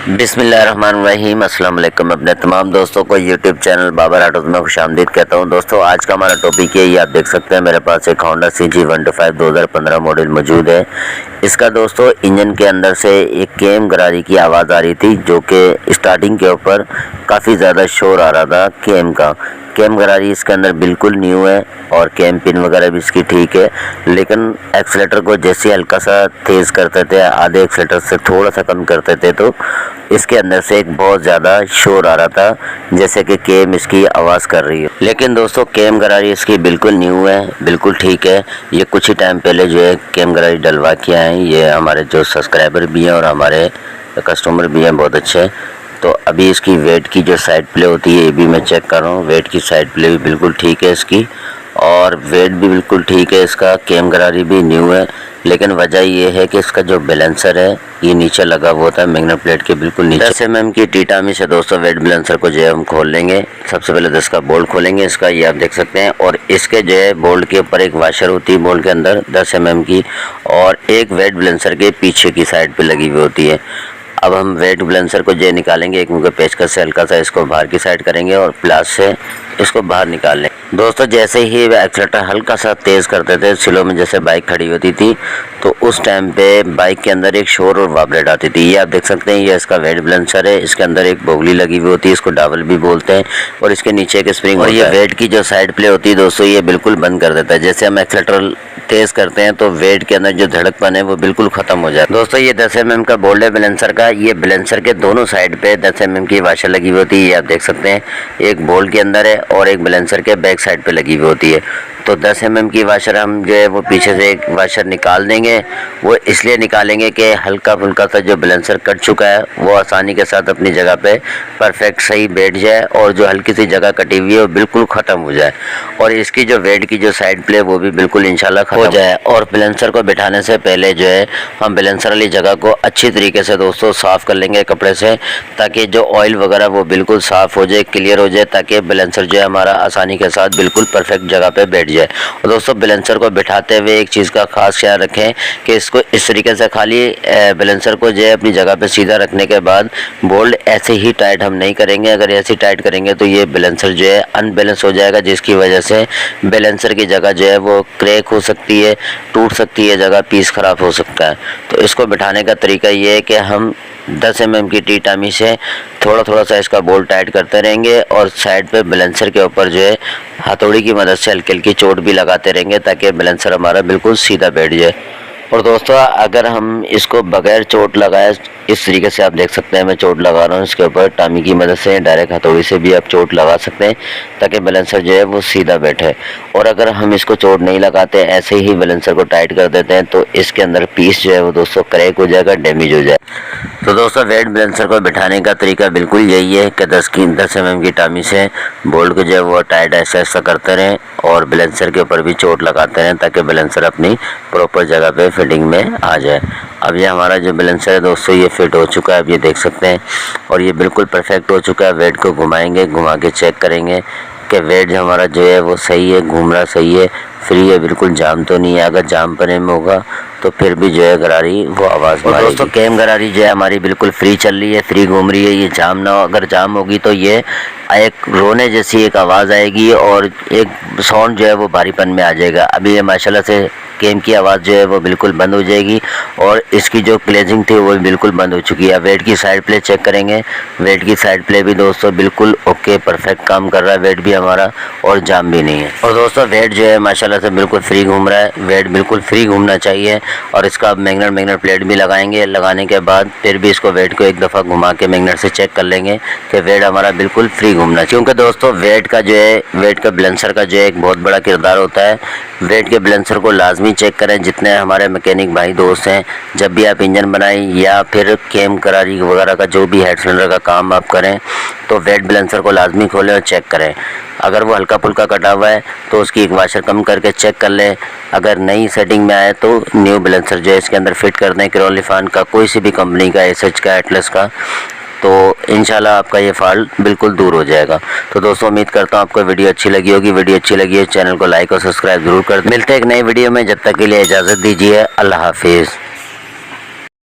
बिस्मिल्लाहिर्रहमानिर्रहीम। अस्सलाम वालेकुम। अपने तमाम दोस्तों को यूट्यूब चैनल बाबर ऑटोज़ में खुशामदीद कहता हूं। दोस्तों आज का हमारा टॉपिक है, ये आप देख सकते हैं मेरे पास एक होंडा CG 125 2015 मॉडल मौजूद है। इसका दोस्तों इंजन के अंदर से एक केम गरारी की आवाज़ आ रही थी, जो कि स्टार्टिंग के ऊपर काफ़ी ज़्यादा शोर आ रहा था केम का। केम गरारी इसके अंदर बिल्कुल न्यू है और केम पिन वगैरह भी इसकी ठीक है, लेकिन एक्सीलेटर को जैसे हल्का सा तेज़ करते थे, आधे एक्सीलेटर से थोड़ा सा कम करते थे, तो इसके अंदर से एक बहुत ज़्यादा शोर आ रहा था, जैसे कि केम इसकी आवाज़ कर रही है। लेकिन दोस्तों केम गरारी इसकी बिल्कुल न्यू है, बिल्कुल ठीक है। ये कुछ ही टाइम पहले जो है केम गरारी डलवा के आए हैं। ये हमारे जो सब्सक्राइबर भी हैं और हमारे कस्टमर भी हैं, बहुत अच्छे। तो अभी इसकी वेट की जो साइड प्ले होती है, ये भी मैं चेक कर रहा हूँ। वेट की साइड प्ले भी बिल्कुल ठीक है इसकी, और वेट भी बिल्कुल ठीक है इसका। केम गरारी भी न्यू है, लेकिन वजह ये है कि इसका जो बैलेंसर है ये नीचे लगा हुआ था, मैग्नेट प्लेट के बिल्कुल नीचे। 10 mm की टीटामी से दोस्तों वेट बैलेंसर को जो है हम खोल लेंगे। सबसे पहले तो इसका बोल्ट खोलेंगे, इसका ये आप देख सकते हैं। और इसके जो है बोल्ट के ऊपर एक वाशर होती है बोल्ट के अंदर 10 mm की, और एक वेट बैलेंसर के पीछे की साइड पे लगी हुई होती है। अब हम वेट बैलेंसर को जो निकालेंगे, एक मुझे पेचकस से हल्का सा इसको बाहर की साइड करेंगे और प्लास से इसको बाहर निकाल लें। दोस्तों जैसे ही एक्सीलेटर हल्का सा तेज़ करते थे, स्लो में जैसे बाइक खड़ी होती थी, तो उस टाइम पे बाइक के अंदर एक शोर और वाइब्रेट आती थी। ये आप देख सकते हैं, ये इसका वेट बैलेंसर है। इसके अंदर एक बोगली लगी हुई होती है, इसको डावल भी बोलते हैं, और इसके नीचे एक स्प्रिंग होता है। ये वेट की जो साइड प्ले होती है दोस्तों, ये बिल्कुल बंद कर देता है। जैसे हम एक्सीलेटर तेज़ करते हैं तो वेट के अंदर जो धड़कपन है वो बिल्कुल ख़त्म हो जाता है। दोस्तों ये 10 mm का बोल्ट है बैलेंसर का। ये बैलेंसर के दोनों साइड पे 10 mm की वाशर लगी हुई होती है, ये आप देख सकते हैं। एक बोल्ट के अंदर है और एक बैलेंसर के बैक साइड पे लगी हुई होती है। तो 10 mm की वाशर हम जो है वो पीछे से एक वाशर निकाल देंगे। वो इसलिए निकालेंगे कि हल्का फुल्का सा जो बैलेंसर कट चुका है वो आसानी के साथ अपनी जगह पे परफेक्ट सही बैठ जाए, और जो हल्की सी जगह कटी हुई है वो बिल्कुल ख़त्म हो जाए, और इसकी जो वेट की जो साइड प्ले वो भी बिल्कुल इंशाल्लाह खत्म हो जाए। और बैलेंसर को बिठाने से पहले जो है हम बैलेंसर वाली जगह को अच्छी तरीके से दोस्तों साफ़ कर लेंगे कपड़े से, ताकि जो ऑयल वगैरह वो बिल्कुल साफ़ हो जाए, क्लियर हो जाए, ताकि बैलेंसर जो है हमारा आसानी के साथ बिल्कुल परफेक्ट जगह पे बैठ जाए। और दोस्तों बैलेंसर को बिठाते हुए एक चीज़ का खास ख्याल रखें कि इसको इस तरीके से खाली बैलेंसर को जो है अपनी जगह पे सीधा रखने के बाद बोल्ट ऐसे ही टाइट हम नहीं करेंगे। अगर ऐसे टाइट करेंगे तो ये बैलेंसर जो है अनबैलेंस हो जाएगा, जिसकी वजह से बैलेंसर की जगह जो है वो क्रैक हो सकती है, टूट सकती है जगह, पीस ख़राब हो सकता है। तो इसको बिठाने का तरीका ये है कि हम 10 mm की टीटामी से थोड़ा थोड़ा सा इसका बोल्ट टाइट करते रहेंगे, और साइड पे बैलेंसर के ऊपर जो है हथौड़ी की मदद से हल्की हल्की चोट भी लगाते रहेंगे, ताकि बैलेंसर हमारा बिल्कुल सीधा बैठ जाए। और दोस्तों अगर हम इसको बगैर चोट लगाए, इस तरीके से आप देख सकते हैं मैं चोट लगा रहा हूँ इसके ऊपर टामी की मदद से, डायरेक्ट हथौड़ी से भी आप चोट लगा सकते हैं, ताकि बैलेंसर जो है वो सीधा बैठे। और अगर हम इसको चोट नहीं लगाते, ऐसे ही बैलेंसर को टाइट कर देते हैं, तो इसके अंदर पीस जो है वो दोस्तों क्रैक हो जाएगा, डैमेज हो जाए। तो दोस्तों वेट बैलेंसर को बिठाने का तरीका बिल्कुल यही है कि 10 mm की टामी से बोल्ट को जो है वो टाइट ऐसा ऐसा करते रहें, और बैलेंसर के ऊपर भी चोट लगाते रहें, ताकि बैलेंसर अपनी प्रॉपर जगह पे फिटिंग में आ जाए। अब ये हमारा जो बैलेंसर है दोस्तों ये फिट हो चुका है, अब ये देख सकते हैं, और ये बिल्कुल परफेक्ट हो चुका है। वेट को घुमाएंगे, घुमा के चेक करेंगे कि वेट जो हमारा जो है वो सही है, घूम रहा सही है, फ्री है, बिल्कुल जाम तो नहीं है। अगर जाम पने में होगा तो फिर भी जो है गरारी वो आवाज़ मारेगी। दोस्तों केम गरारी जो है हमारी बिल्कुल फ्री चल रही है, फ्री घूम रही है। ये जाम ना हो, अगर जाम होगी तो ये एक रोने जैसी एक आवाज़ आएगी, और एक साउंड जो है वो भारीपन में आ जाएगा। अभी ये माशाल्लाह से केम की आवाज़ जो है वो बिल्कुल बंद हो जाएगी, और इसकी जो क्लेजिंग थी वो बिल्कुल बंद हो चुकी है। वेट की साइड प्ले चेक करेंगे, वेट की साइड प्ले भी दोस्तों बिल्कुल ओके परफेक्ट काम कर रहा है वेट भी हमारा, और जाम भी नहीं है। और दोस्तों वेट जो है माशाल्लाह से बिल्कुल फ्री घूम रहा है, वेट बिल्कुल फ्री घूमना चाहिए। और इसका अब मैग्नेट प्लेट भी लगाएंगे, लगाने के बाद फिर भी इसको वेट को एक दफ़ा घुमा के मैग्नेट से चेक कर लेंगे कि वेट हमारा बिल्कुल फ्री घूमना, क्योंकि दोस्तों वेट का जो है वेट का बैलेंसर का जो है एक बहुत बड़ा किरदार होता है। वेट के बैलेंसर को लाजमी चेक करें। जितने हमारे मैकेनिक भाई दोस्त हैं, जब भी आप इंजन बनाएं या फिर केम गरारी वगैरह का जो भी हेड सिलेंडर का काम आप करें, तो वेट बैलेंसर को लाजमी खोलें और चेक करें। अगर वो हल्का फुल्का कटा हुआ है तो उसकी एक वाशर कम करके चेक कर लें। अगर नई सेटिंग में आए तो न्यू बैलेंसर जो है इसके अंदर फिट कर दें, क्रोलिफान का, कोई सी भी कंपनी का, एसएच का, एटलस का, तो इंशाल्लाह आपका ये फॉल्ट बिल्कुल दूर हो जाएगा। तो दोस्तों उम्मीद करता हूँ आपको वीडियो अच्छी लगी होगी। वीडियो अच्छी लगी है चैनल को लाइक और सब्सक्राइब जरूर कर दें। मिलते हैं एक नई वीडियो में, जब तक के लिए इजाज़त दीजिए। अल्लाह हाफिज़।